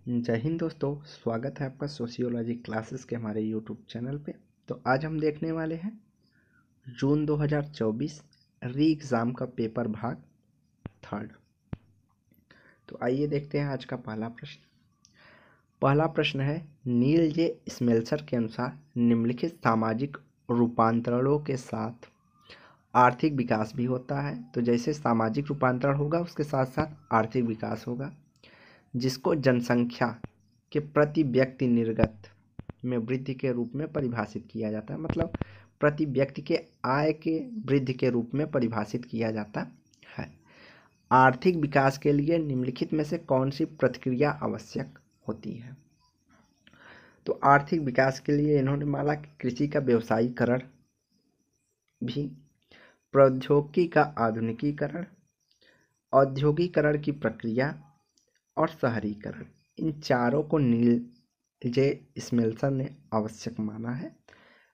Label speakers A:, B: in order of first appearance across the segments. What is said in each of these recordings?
A: जय हिंद दोस्तों, स्वागत है आपका सोशियोलॉजी क्लासेस के हमारे यूट्यूब चैनल पे। तो आज हम देखने वाले हैं जून 2024 री एग्ज़ाम का पेपर भाग 3। तो आइए देखते हैं आज का पहला प्रश्न। पहला प्रश्न है, नील जे स्मेल्सर के अनुसार निम्नलिखित सामाजिक रूपांतरणों के साथ आर्थिक विकास भी होता है। तो जैसे सामाजिक रूपांतरण होगा उसके साथ साथ आर्थिक विकास होगा, जिसको जनसंख्या के प्रति व्यक्ति निर्गत में वृद्धि के रूप में परिभाषित किया जाता है। मतलब प्रति व्यक्ति के आय के वृद्धि के रूप में परिभाषित किया जाता है। आर्थिक विकास के लिए निम्नलिखित में से कौन सी प्रतिक्रिया आवश्यक होती है? तो आर्थिक विकास के लिए इन्होंने माना कि कृषि का व्यवसायीकरण भी, प्रौद्योगिकी का आधुनिकीकरण, औद्योगिकरण की प्रक्रिया और शहरीकरण, इन चारों को नील जे स्मेल्सन ने आवश्यक माना है।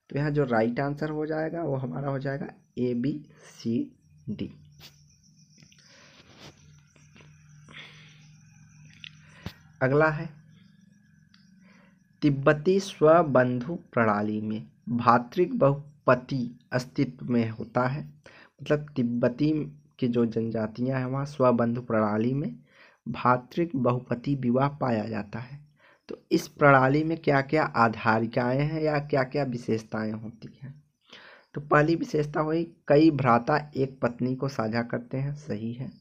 A: तो यहाँ जो राइट आंसर हो जाएगा वो हमारा हो जाएगा ए बी सी डी। अगला है, तिब्बती स्वबंधु प्रणाली में भातृक बहुपति अस्तित्व में होता है। मतलब तिब्बती की जो जनजातियां हैं वहाँ स्वबंधु प्रणाली में भातृक बहुपति विवाह पाया जाता है। तो इस प्रणाली में क्या क्या आधारिकाएं हैं या क्या क्या विशेषताएं होती हैं? तो पहली विशेषता हुई, कई भ्राता एक पत्नी को साझा करते हैं। सही है।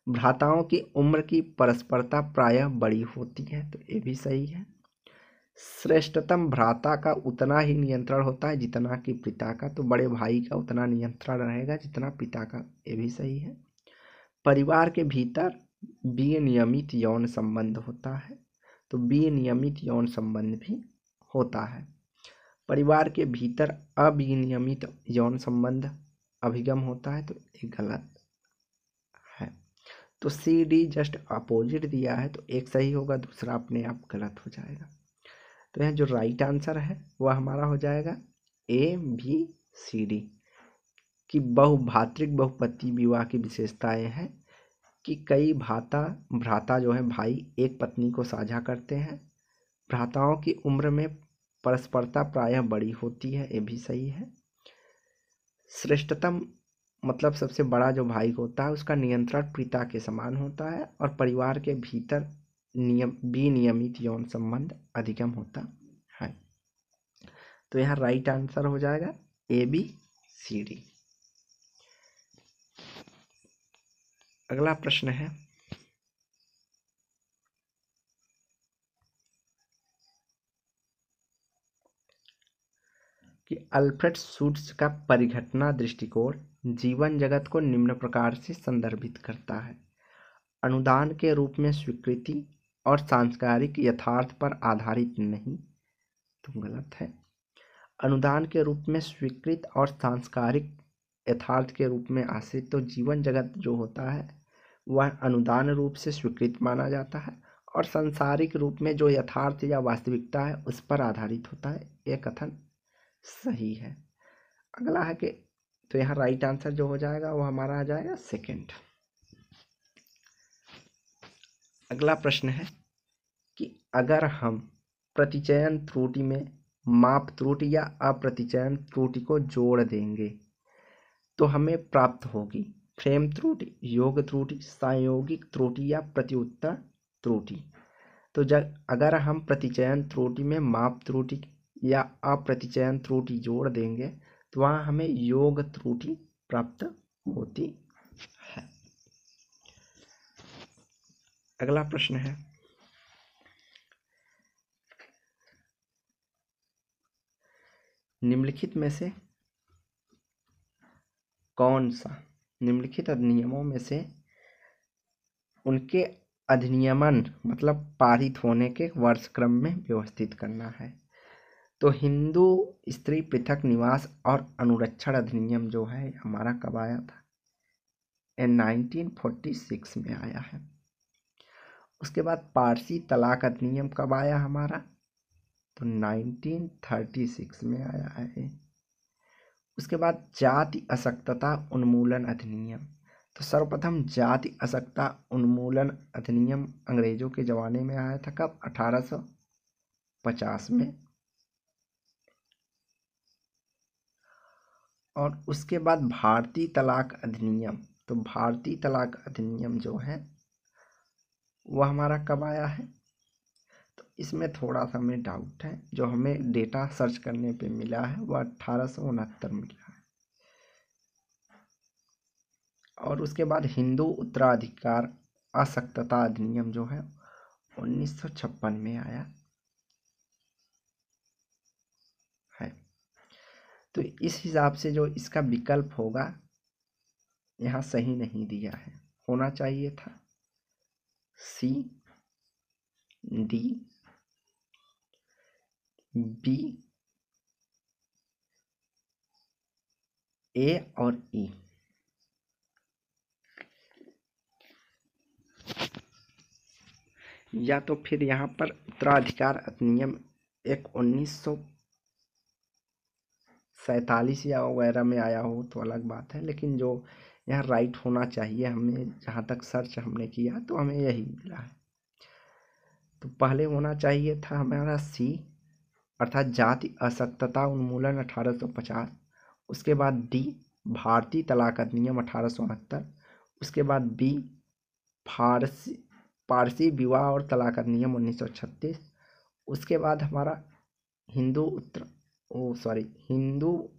A: भ्राताओं की उम्र की परस्परता प्रायः बड़ी होती है। तो ये भी सही है। श्रेष्ठतम भ्राता का उतना ही नियंत्रण होता है जितना कि पिता का। तो बड़े भाई का उतना नियंत्रण रहेगा जितना पिता का। ये भी सही है। परिवार के भीतर विनियमित यौन संबंध होता है। तो विनियमित यौन संबंध भी होता है। परिवार के भीतर अविनियमित यौन संबंध अभिगम होता है। तो ये गलत है। तो सी डी जस्ट अपोजिट दिया है, तो एक सही होगा, दूसरा अपने आप गलत हो जाएगा। तो यहाँ जो राइट आंसर है वह हमारा हो जाएगा ए बी सी डी कि भातृक बहुपति विवाह की विशेषताएं हैं कि कई भ्राता जो है भाई एक पत्नी को साझा करते हैं। भ्राताओं की उम्र में परस्परता प्रायः बड़ी होती है। ये भी सही है। श्रेष्ठतम मतलब सबसे बड़ा जो भाई होता है उसका नियंत्रण पिता के समान होता है। और परिवार के भीतर विनियमित यौन संबंध अधिकम होता है। तो यहाँ राइट आंसर हो जाएगा ए बी सी डी। अगला प्रश्न है, कि अल्फ्रेड शूट्स का परिघटना दृष्टिकोण जीवन जगत को निम्न प्रकार से संदर्भित करता है। अनुदान के रूप में स्वीकृति और सांस्कारिक यथार्थ पर आधारित नहीं। तो गलत है। अनुदान के रूप में स्वीकृत और सांस्कारिक यथार्थ के रूप में आश्रित, तो जीवन जगत जो होता है वह अनुदान रूप से स्वीकृत माना जाता है और सांसारिक रूप में जो यथार्थ या वास्तविकता है उस पर आधारित होता है। यह कथन सही है। अगला है कि, तो यहाँ राइट आंसर जो हो जाएगा वो हमारा आ जाएगा सेकंड। अगला प्रश्न है कि अगर हम प्रतिचयन त्रुटि में माप त्रुटि या अप्रतिचयन त्रुटि को जोड़ देंगे तो हमें प्राप्त होगी फ्रेम त्रुटि, योग त्रुटि, संयोगिक त्रुटि या प्रत्युत्तर त्रुटि। तो जब अगर हम प्रतिचयन त्रुटि में माप त्रुटि या अप्रतिचयन त्रुटि जोड़ देंगे तो वहाँ हमें योग त्रुटि प्राप्त होती है। अगला प्रश्न है, निम्नलिखित में से कौन सा निम्नलिखित अधिनियमों में से उनके अधिनियमन मतलब पारित होने के वर्षक्रम में व्यवस्थित करना है? तो हिंदू स्त्री पृथक निवास और अनुरक्षण अधिनियम जो है हमारा कब आया था? 1946 में आया है। उसके बाद पारसी तलाक अधिनियम कब आया हमारा? तो 1936 में आया है। उसके बाद जाति असक्तता उन्मूलन अधिनियम तो सर्वप्रथम जाति असक्ता उन्मूलन अधिनियम अंग्रेजों के जमाने में आया था, कब? 1850 में। और उसके बाद भारतीय तलाक अधिनियम, तो भारतीय तलाक अधिनियम जो है वह हमारा कब आया है? तो इसमें थोड़ा सा हमें डाउट है, जो हमें डेटा सर्च करने पे मिला है वह 1869 मिला है। और उसके बाद हिंदू उत्तराधिकार असक्तता अधिनियम जो है 1956 में आया है। तो इस हिसाब से जो इसका विकल्प होगा यहाँ सही नहीं दिया है, होना चाहिए था सी, डी, बी, ए और ई। या तो फिर यहाँ पर उत्तराधिकार अधिनियम एक 1947 या वगैरह में आया हो तो अलग बात है, लेकिन जो यहाँ राइट होना चाहिए, हमें जहाँ तक सर्च हमने किया तो हमें यही मिला है। तो पहले होना चाहिए था हमारा सी, अर्थात जाति असक्तता उन्मूलन 1850। उसके बाद डी, भारतीय तलाक अधिनियम 1869। उसके बाद बी, पारसी विवाह और तलाक अधिनियम 1936। उसके बाद हमारा हिंदू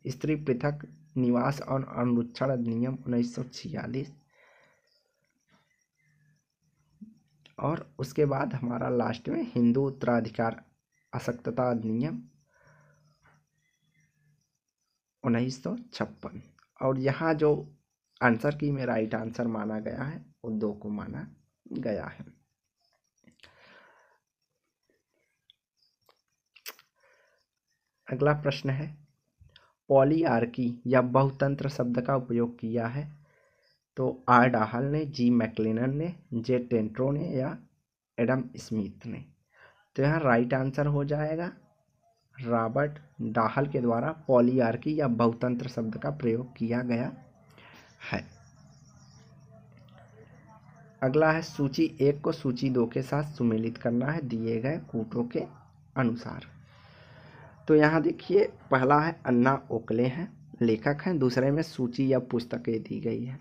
A: स्त्री पृथक निवास और अनुरक्षण अधिनियम 1946। और उसके बाद हमारा लास्ट में हिंदू उत्तराधिकार असक्तता अधिनियम 1956। और यहाँ जो आंसर की में राइट आंसर माना गया है वो 2 को माना गया है। अगला प्रश्न है, पॉलीआर्की या बहुतंत्र शब्द का उपयोग किया है तो आर डाहल ने, जी मैक्लेनन ने, जे टेंट्रो ने या एडम स्मिथ ने। तो यहाँ राइट आंसर हो जाएगा रॉबर्ट डाहल के द्वारा पॉलीआर्की या बहुतंत्र शब्द का प्रयोग किया गया है। अगला है, सूची 1 को सूची 2 के साथ सुमेलित करना है दिए गए कूटों के अनुसार। तो यहाँ देखिए, पहला है अन्ना ओकले हैं, लेखक हैं। दूसरे में सूची या पुस्तकें दी गई है।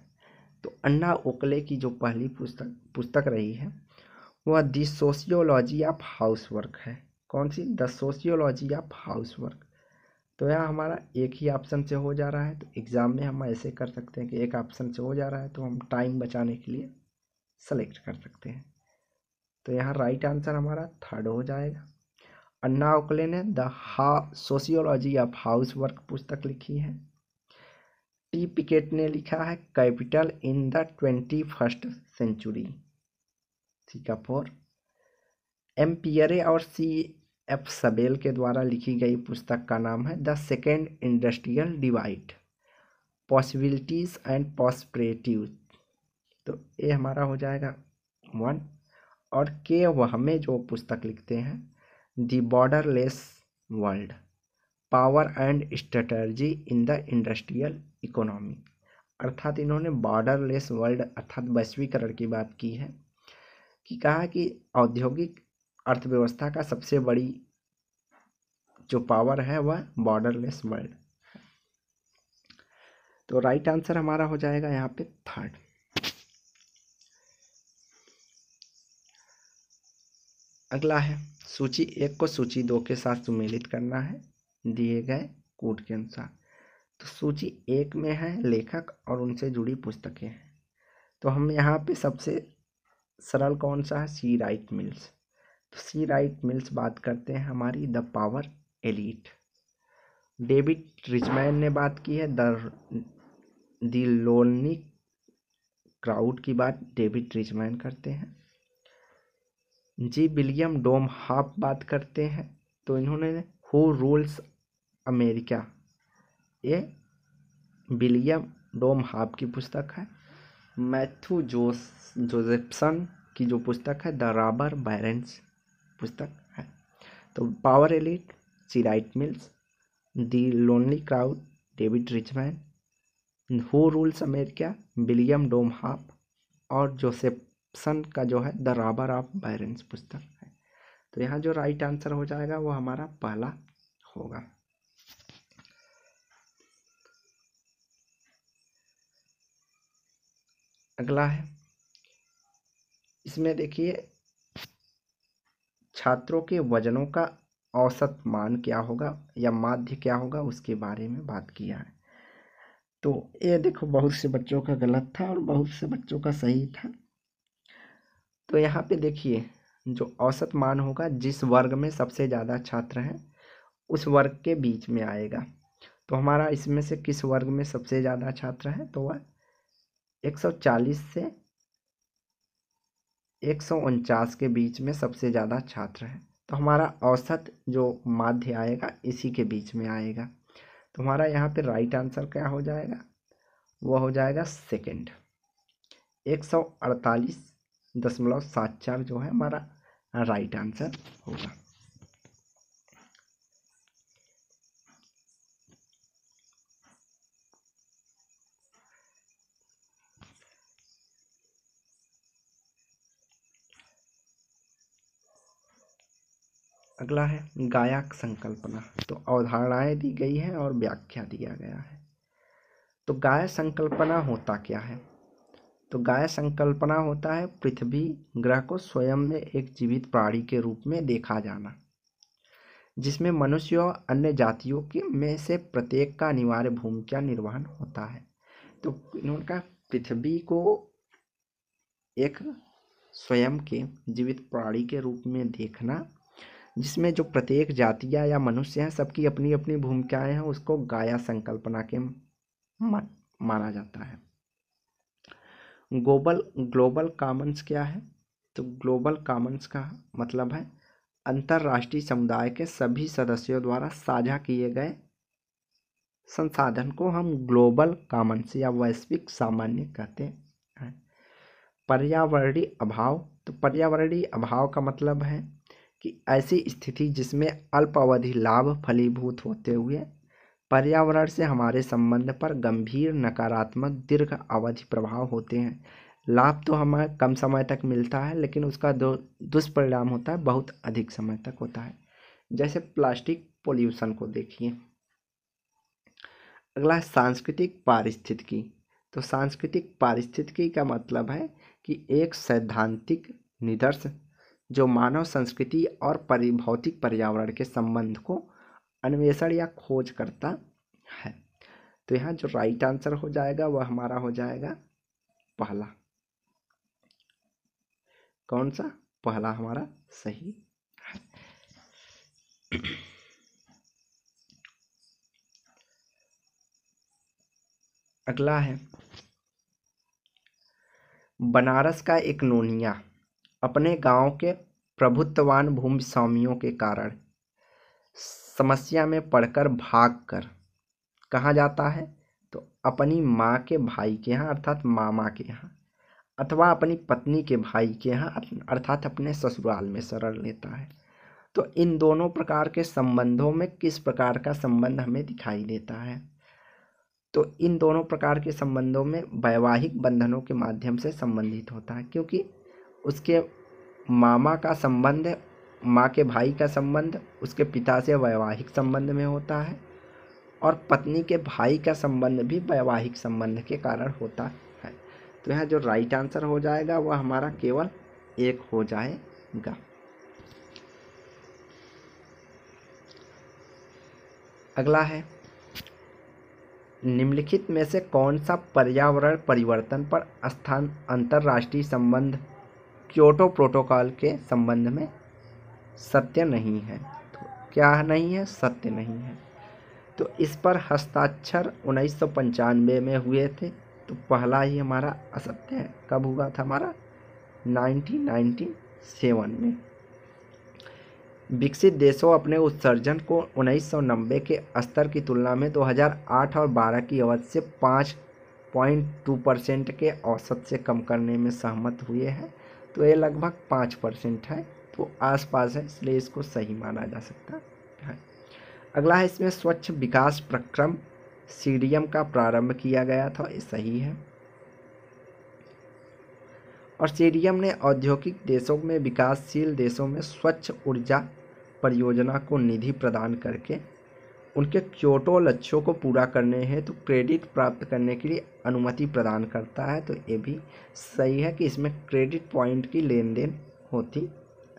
A: तो अन्ना ओकले की जो पहली पुस्तक रही है वह द सोशियोलॉजी ऑफ हाउसवर्क है। कौन सी? The sociology of housework. तो यहाँ हमारा एक ही ऑप्शन से हो जा रहा है। तो एग्ज़ाम में हम ऐसे कर सकते हैं कि एक ऑप्शन से हो जा रहा है तो हम टाइम बचाने के लिए सेलेक्ट कर सकते हैं। तो यहाँ राइट आंसर हमारा 3rd हो जाएगा। अन्ना ओकले ने द सोशियोलॉजी ऑफ हाउसवर्क पुस्तक लिखी है। टी पिकेट ने लिखा है capital in the 21st century. C का 4। एम पियरे और सी एफ सबेल के द्वारा लिखी गई पुस्तक का नाम है the second industrial divide, possibilities and prosperity. तो ये हमारा हो जाएगा 1। और के वह हमें जो पुस्तक लिखते हैं the borderless world, power and strategy in the industrial economy. अर्थात इन्होंने बॉर्डरलेस वर्ल्ड अर्थात वैश्वीकरण की बात की है, कि कहा कि औद्योगिक अर्थव्यवस्था का सबसे बड़ी जो पावर है वह बॉर्डरलेस वर्ल्ड। तो राइट आंसर हमारा हो जाएगा यहाँ पे 3rd। अगला है, सूची 1 को सूची 2 के साथ सुमेलित करना है दिए गए कूट के अनुसार। तो सूची 1 में है लेखक और उनसे जुड़ी पुस्तकें हैं। तो हम यहाँ पे सबसे सरल कौन सा है? सी राइट मिल्स। तो सी राइट मिल्स बात करते हैं हमारी the power elite. David Richman ने बात की है द लोनली क्राउड की बात डेविड रिचमैन करते हैं। जी विलियम डोम हाफ बात करते हैं, तो इन्होंने हु रूल्स अमेरिका, ये विलियम डोम हाफ की पुस्तक है। मैथ्यू जोसेफसन की जो पुस्तक है द रॉबर बैरन्स पुस्तक है। तो power elite C Wright Mills, the lonely crowd David Riesman, who rules America, William Domhoff और जोसेफसन का जो है द रॉबर ऑफ बैरन्स पुस्तक है। तो यहाँ जो राइट आंसर हो जाएगा वो हमारा पहला होगा। अगला है, इसमें देखिए छात्रों के वजनों का औसत मान क्या होगा या माध्य क्या होगा उसके बारे में बात किया है। तो ये देखो बहुत से बच्चों का गलत था और बहुत से बच्चों का सही था। तो यहाँ पे देखिए जो औसत मान होगा जिस वर्ग में सबसे ज़्यादा छात्र हैं उस वर्ग के बीच में आएगा। तो हमारा इसमें से किस वर्ग में सबसे ज़्यादा छात्र हैं, तो वह 140 से 149 के बीच में सबसे ज़्यादा छात्र हैं। तो हमारा औसत जो माध्य आएगा इसी के बीच में आएगा। तो हमारा यहाँ पे राइट आंसर क्या हो जाएगा, वो हो जाएगा सेकंड, 148.74 जो है हमारा राइट आंसर होगा। अगला है गायक संकल्पना। तो अवधारणाएं दी गई हैं और व्याख्या दिया गया है। तो गाय संकल्पना होता क्या है, तो गाय संकल्पना होता है पृथ्वी ग्रह को स्वयं में एक जीवित प्राणी के रूप में देखा जाना, जिसमें मनुष्य और अन्य जातियों के में से प्रत्येक का अनिवार्य भूमिका निर्वहन होता है। तो इन्होंने पृथ्वी को एक स्वयं के जीवित प्राणी के रूप में देखना, जिसमें जो प्रत्येक जातियाँ या मनुष्य हैं सबकी अपनी अपनी भूमिकाएं हैं, उसको गाया संकल्पना के माना जाता है। ग्लोबल कॉमन्स क्या है, तो ग्लोबल कॉमन्स का मतलब है अंतर्राष्ट्रीय समुदाय के सभी सदस्यों द्वारा साझा किए गए संसाधन को हम ग्लोबल कॉमन्स या वैश्विक सामान्य कहते हैं। पर्यावरणीय अभाव, तो पर्यावरणीय अभाव का मतलब है कि ऐसी स्थिति जिसमें अल्प अवधि लाभ फलीभूत होते हुए पर्यावरण से हमारे संबंध पर गंभीर नकारात्मक दीर्घ अवधि प्रभाव होते हैं। लाभ तो हमें कम समय तक मिलता है लेकिन उसका दुष्परिणाम होता है बहुत अधिक समय तक होता है। जैसे प्लास्टिक पोल्यूशन को देखिए। अगला है सांस्कृतिक पारिस्थितिकी। तो सांस्कृतिक पारिस्थितिकी का मतलब है कि एक सैद्धांतिक निदर्श जो मानव संस्कृति और भौतिक पर्यावरण के संबंध को अन्वेषण या खोज करता है। तो यहाँ जो राइट आंसर हो जाएगा वह हमारा हो जाएगा पहला। कौन सा, पहला हमारा सही है। अगला है बनारस का एक नोनिया अपने गांव के प्रभुत्ववान भूमि स्वामियों के कारण समस्या में पड़कर भागकर कहाँ जाता है, तो अपनी माँ के भाई के यहाँ अर्थात मामा के यहाँ अथवा अपनी पत्नी के भाई के यहाँ अर्थात अपने ससुराल में शरण लेता है। तो इन दोनों प्रकार के संबंधों में किस प्रकार का संबंध हमें दिखाई देता है, तो इन दोनों प्रकार के संबंधों में वैवाहिक बंधनों के माध्यम से संबंधित होता है, क्योंकि उसके मामा का संबंध, माँ के भाई का संबंध उसके पिता से वैवाहिक संबंध में होता है और पत्नी के भाई का संबंध भी वैवाहिक संबंध के कारण होता है। तो यहाँ जो राइट आंसर हो जाएगा वह हमारा केवल एक हो जाएगा। अगला है निम्नलिखित में से कौन सा पर्यावरण परिवर्तन पर स्थान अंतर्राष्ट्रीय संबंध क्योटो प्रोटोकॉल के संबंध में सत्य नहीं है, तो क्या नहीं है, सत्य नहीं है। तो इस पर हस्ताक्षर 1995 में हुए थे, तो पहला ही हमारा असत्य है। कब हुआ था हमारा 1997 में। विकसित देशों अपने उत्सर्जन को 1990 के स्तर की तुलना में 2008 और 12 की अवधि से 5.2% के औसत से कम करने में सहमत हुए हैं। तो ये लगभग 5% है, तो आसपास है, इसलिए इसको सही माना जा सकता है। अगला है इसमें स्वच्छ विकास प्रक्रम सीरियम का प्रारंभ किया गया था, ये सही है। और सीरियम ने औद्योगिक देशों में विकासशील देशों में स्वच्छ ऊर्जा परियोजना को निधि प्रदान करके उनके क्योटो लक्ष्यों को पूरा करने हेतु क्रेडिट प्राप्त करने के लिए अनुमति प्रदान करता है। तो ये भी सही है कि इसमें क्रेडिट पॉइंट की लेन देन होती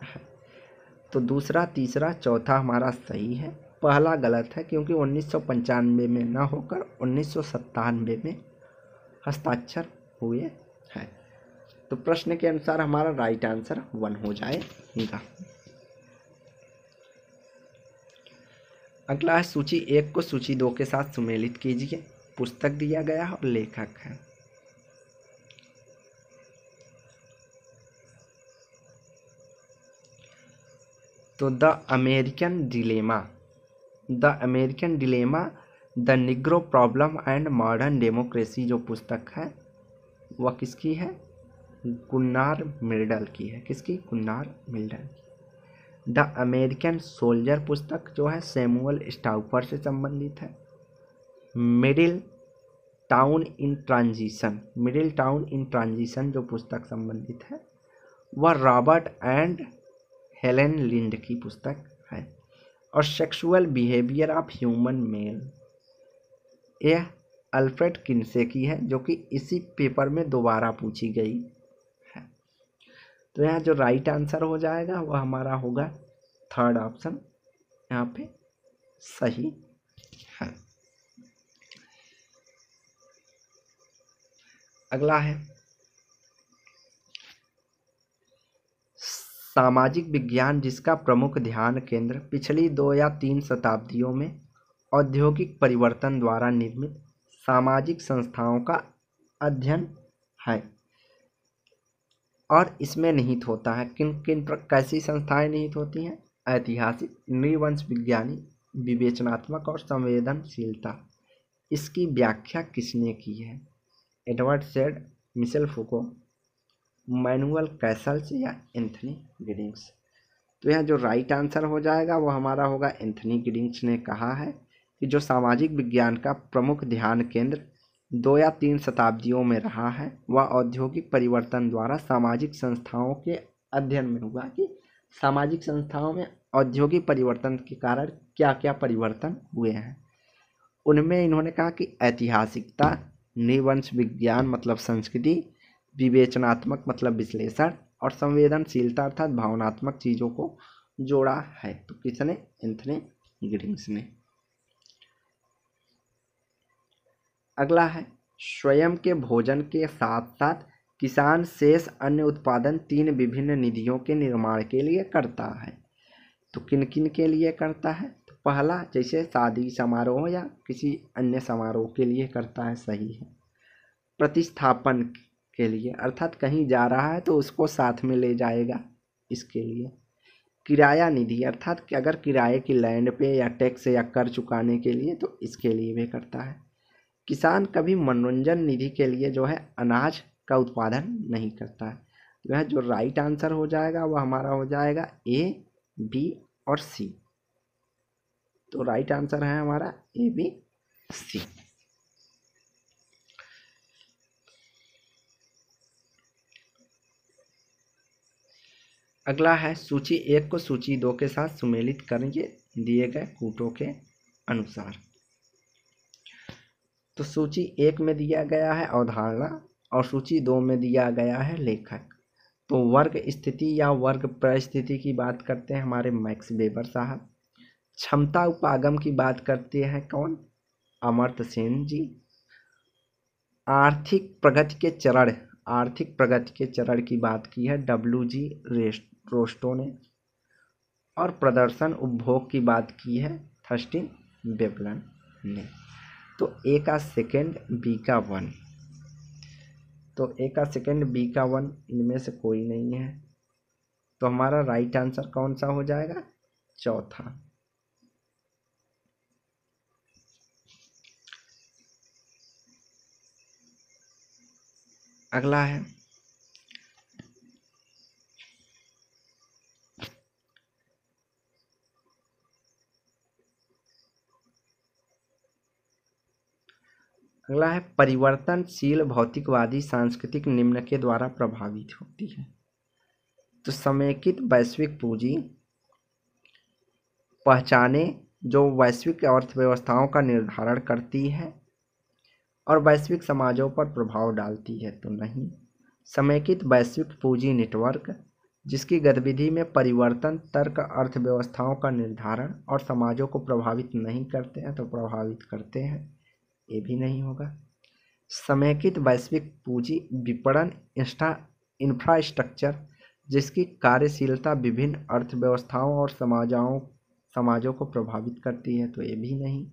A: है। तो दूसरा, तीसरा, चौथा हमारा सही है। पहला गलत है क्योंकि 1995 में न होकर 1997 में हस्ताक्षर हुए हैं। तो प्रश्न के अनुसार हमारा राइट आंसर 1 हो जाएगा। अगला है सूची 1 को सूची 2 के साथ सुमेलित कीजिए। पुस्तक दिया गया है और लेखक है। तो the American dilemma the Negro problem and modern democracy जो पुस्तक है वह किसकी है? गुन्नार मिल्डल की है। किसकी? गुन्नार मिल्डल। द अमेरिकन सोल्जर पुस्तक जो है सैमुअल स्टाउफर से संबंधित है। मिडिल टाउन इन ट्रांजिशन जो पुस्तक संबंधित है वह रॉबर्ट एंड हेलेन लिंड की पुस्तक है। और sexual behaviour of human male यह अल्फ्रेड किन्से की है, जो कि इसी पेपर में दोबारा पूछी गई है। तो यहाँ जो राइट आंसर हो जाएगा वह हमारा होगा थर्ड ऑप्शन, यहाँ पे सही है। अगला है सामाजिक विज्ञान जिसका प्रमुख ध्यान केंद्र पिछली 2 या 3 शताब्दियों में औद्योगिक परिवर्तन द्वारा निर्मित सामाजिक संस्थाओं का अध्ययन है और इसमें निहित होता है। कैसी संस्थाएं निहित होती हैं? ऐतिहासिक, नृवंश विज्ञानी, विवेचनात्मक और संवेदनशीलता। इसकी व्याख्या किसने की है? Edward said, Michel फुको, manual Castle's या एंथनी गिडिंग्स। तो यहाँ जो राइट आंसर हो जाएगा वो हमारा होगा एंथनी गिडिंग्स ने कहा है कि जो सामाजिक विज्ञान का प्रमुख ध्यान केंद्र 2 या 3 शताब्दियों में रहा है वह औद्योगिक परिवर्तन द्वारा सामाजिक संस्थाओं के अध्ययन में हुआ कि सामाजिक संस्थाओं में औद्योगिक परिवर्तन के कारण क्या क्या परिवर्तन हुए हैं। उनमें इन्होंने कहा कि ऐतिहासिकता, नृवंश विज्ञान मतलब संस्कृति, विवेचनात्मक मतलब विश्लेषण और संवेदनशीलता अर्थात भावनात्मक चीजों को जोड़ा है। तो किसने? एंथनी गिडिंग्स ने। अगला है स्वयं के भोजन के साथ साथ किसान शेष अन्य उत्पादन 3 विभिन्न निधियों के निर्माण के लिए करता है। तो किन किन के लिए करता है? तो पहला, जैसे शादी समारोह या किसी अन्य समारोह के लिए करता है, सही है। प्रतिस्थापन के लिए अर्थात कहीं जा रहा है तो उसको साथ में ले जाएगा, इसके लिए। किराया निधि अर्थात कि अगर किराए की लैंड पे या टैक्स या कर चुकाने के लिए, तो इसके लिए भी करता है। किसान कभी मनोरंजन निधि के लिए जो है अनाज का उत्पादन नहीं करता है। तो यह जो राइट आंसर हो जाएगा वह हमारा हो जाएगा ए, बी और सी। तो राइट आंसर है हमारा ए, बी, सी। अगला है सूची 1 को सूची 2 के साथ सुमेलित करेंगे दिए गए कूटों के अनुसार। तो सूची 1 में दिया गया है अवधारणा और सूची 2 में दिया गया है लेखक। तो वर्ग स्थिति या वर्ग परिस्थिति की बात करते हैं हमारे मैक्स वेबर साहब। क्षमता उपागम की बात करते हैं कौन? अमर्त्य सेन जी। आर्थिक प्रगति के चरण की बात की है डब्ल्यू.जी. रोस्टो ने। और प्रदर्शन उपभोग की बात की है थर्स्टिन वेबलन ने। तो ए का सेकंड, बी का 1। तो ए का सेकंड, बी का 1 इनमें से कोई नहीं है। तो हमारा राइट आंसर कौन सा हो जाएगा? चौथा। अगला है अगला है परिवर्तनशील भौतिकवादी सांस्कृतिक निम्न के द्वारा प्रभावित होती है। तो समेकित वैश्विक पूंजी पहचाने जो वैश्विक अर्थव्यवस्थाओं का निर्धारण करती है और वैश्विक समाजों पर प्रभाव डालती है, तो नहीं। समेकित वैश्विक पूंजी नेटवर्क जिसकी गतिविधि में परिवर्तन तर्क अर्थव्यवस्थाओं का निर्धारण और समाजों को प्रभावित नहीं करते हैं, तो प्रभावित करते हैं, ये भी नहीं होगा। समेकित वैश्विक पूंजी विपणन इंफ्रास्ट्रक्चर जिसकी कार्यशीलता विभिन्न अर्थव्यवस्थाओं और समाजों को प्रभावित करती है, तो ये भी नहीं।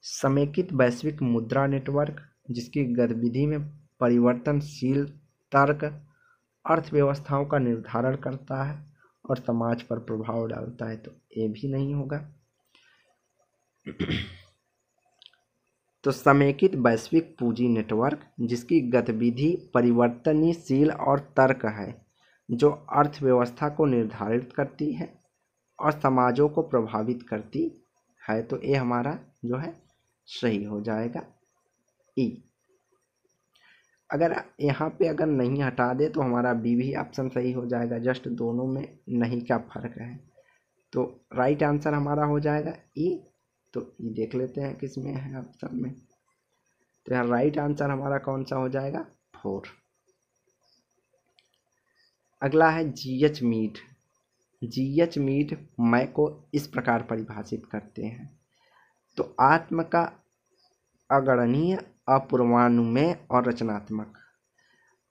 A: समेकित वैश्विक मुद्रा नेटवर्क जिसकी गतिविधि में परिवर्तनशील तर्क अर्थव्यवस्थाओं का निर्धारण करता है और समाज पर प्रभाव डालता है, तो ये भी नहीं होगा। तो समेकित वैश्विक पूंजी नेटवर्क जिसकी गतिविधि परिवर्तनशील और तर्क है जो अर्थव्यवस्था को निर्धारित करती है और समाजों को प्रभावित करती है, तो ये हमारा जो है सही हो जाएगा ई। अगर यहाँ पे अगर नहीं हटा दे तो हमारा बी भी ऑप्शन सही हो जाएगा, जस्ट दोनों में नहीं का फर्क है। तो राइट आंसर हमारा हो जाएगा ई। तो ई देख लेते हैं किस में है ऑप्शन में। तो यहाँ राइट आंसर हमारा कौन सा हो जाएगा 4। अगला है जीएच मीड। जीएच मीड मैं को इस प्रकार परिभाषित करते हैं। तो आत्म का अगणनीय अपूर्वानुमेय और रचनात्मक।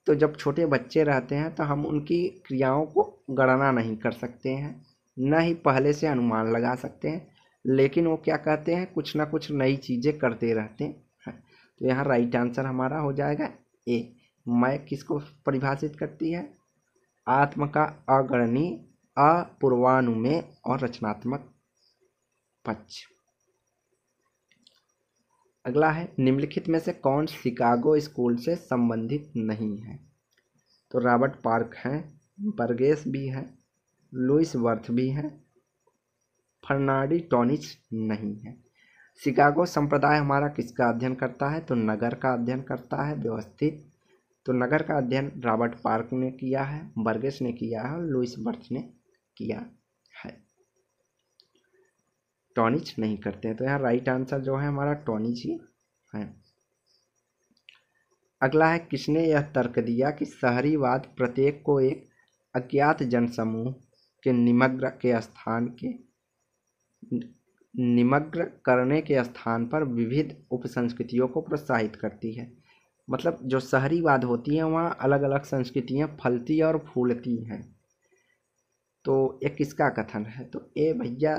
A: तो जब छोटे बच्चे रहते हैं तो हम उनकी क्रियाओं को गणना नहीं कर सकते हैं, न ही पहले से अनुमान लगा सकते हैं, लेकिन वो क्या कहते हैं, कुछ ना कुछ नई चीज़ें करते रहते हैं। तो यहाँ राइट आंसर हमारा हो जाएगा ए। मैं किसको परिभाषित करती है, आत्म का अगणनीय अपूर्वानुमेय और रचनात्मक पक्ष। अगला है निम्नलिखित में से कौन शिकागो स्कूल से संबंधित नहीं है। तो रॉबर्ट पार्क हैं, बर्गेस भी है, लुइस वर्थ भी है, फर्नांडी टॉनिच नहीं है। शिकागो संप्रदाय हमारा किसका अध्ययन करता है, तो नगर का अध्ययन करता है व्यवस्थित। तो नगर का अध्ययन रॉबर्ट पार्क ने किया है, बर्गेस ने किया है और लुइस वर्थ ने किया है। टॉनिच नहीं करते हैं। तो यहाँ राइट आंसर जो है हमारा टॉनिच ही है। अगला है किसने यह तर्क दिया कि शहरीवाद प्रत्येक को एक अज्ञात जनसमूह के निमग्न करने के स्थान पर विविध उपसंस्कृतियों को प्रोत्साहित करती है। मतलब जो शहरीवाद होती है वहाँ अलग अलग संस्कृतियाँ फलती और फूलती हैं। तो ये किसका कथन है, तो ये भैया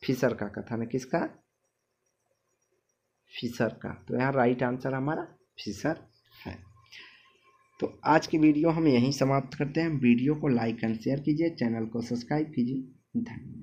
A: फिशर का कथन है। किसका, फिशर का। तो यहाँ राइट आंसर हमारा फिशर है। तो आज की वीडियो हम यहीं समाप्त करते हैं। वीडियो को लाइक एंड शेयर कीजिए, चैनल को सब्सक्राइब कीजिए। धन्यवाद।